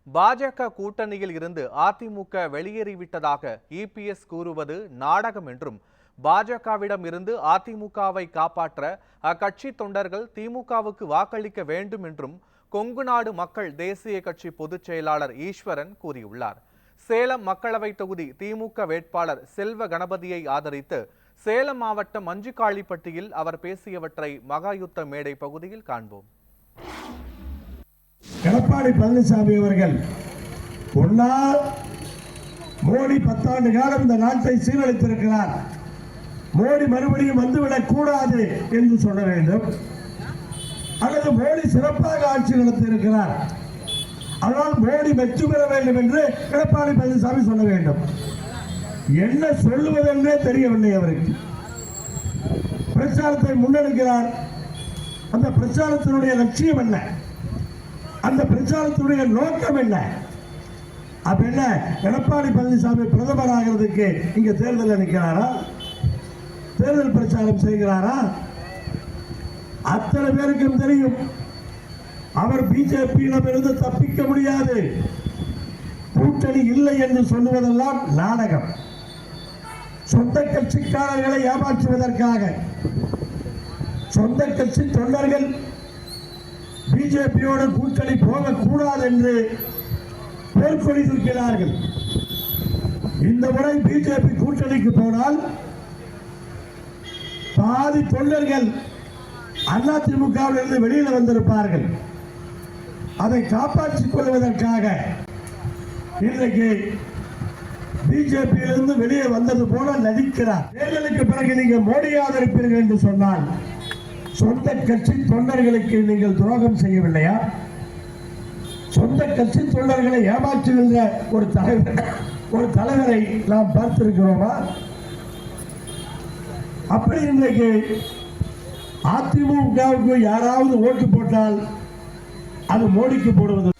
பாஜக கூட்டணியில் இருந்து அதிமுக வெளியேறிவிட்டதாக இபிஎஸ் கூறுவது நாடகம் என்றும், பாஜகவிடம் இருந்து அதிமுகவை காப்பாற்ற அக்கட்சி தொண்டர்கள் திமுகவுக்கு வாக்களிக்க வேண்டும் என்றும் கொங்கு நாடு மக்கள் தேசிய கட்சி பொதுச் செயலாளர் ஈஸ்வரன் கூறியுள்ளார். சேலம் மக்களவை தொகுதி திமுக வேட்பாளர் செல்வ கணபதியை ஆதரித்து சேலம் மாவட்டம் மஞ்சுகாளிப்பட்டியில் அவர் பேசியவற்றை மகாயுத்த மேடை பகுதியில் காண்போம். எடப்பாடி பழனிசாமி அவர்கள் முன்னாள் மோடி 10 ஆண்டு காலம் இந்த நாட்டை சீரழித்திருக்கிறார், மோடி மறுபடியும் வந்துவிடக் கூடாது என்று சொல்ல வேண்டும். அல்லது மோடி சிறப்பாக ஆட்சி நடத்தியிருக்கிறார், ஆனால் மோடி வெற்றி பெற வேண்டும் என்று எடப்பாடி பழனிசாமி சொல்ல வேண்டும். என்ன சொல்லுவதென்றே தெரியவில்லை அவருக்கு. பிரச்சாரத்தை முன்னெடுக்கிறார். அந்த பிரச்சாரத்தினுடைய லட்சியம் என்ன, அந்த பிரச்சாரத்துடைய நோக்கம் என்ன? அப்ப என்ன, எடப்பாடி பழனிசாமி பிரதமர் ஆகிறதுக்கு இங்க தேர்தல் நிற்கிறாரா, தேர்தல் பிரச்சாரம் செய்கிறாரா? அத்தனை பேருக்கும் தெரியும் அவர் பிஜேபியிடம் இருந்து தப்பிக்க முடியாது, கூட்டணி இல்லை என்று சொல்லுவதெல்லாம் நாடகம். சொந்த கட்சிக்காரர்களை ஏமாற்றுவதற்காக சொந்த கட்சி தொண்டர்கள் பிஜேபியோடு கூட்டணி போகக்கூடாது என்று பேர்கொடி தூக்கிறார்கள். இந்த முறை பிஜேபி கூட்டணிக்கு போனால் பாதி தொண்டர்கள் அதிமுகவிலிருந்து வெளியில் வந்திருப்பார்கள். அதை காப்பாற்றிக் கொள்வதற்காக இன்றைக்கு பிஜேபியிலிருந்து வெளியே வந்தது போல நடிக்கிறார். தேர்தலுக்கு பிறகு நீங்கள் மோடி ஆதரிப்பீர்கள் என்று சொன்னால் சொந்த கட்சி தொண்டர்களுக்கு நீங்கள் துரோகம் செய்யவில்லையா? சொந்த கட்சி தொண்டர்களை ஏமாற்றுகின்ற ஒரு தலைவரை நாம் பார்த்திருக்கிறோமா? அப்படி இன்றைக்கு அதிமுகவுக்கு யாராவது ஓட்டு போட்டால் அது மோடிக்கு போடுவது.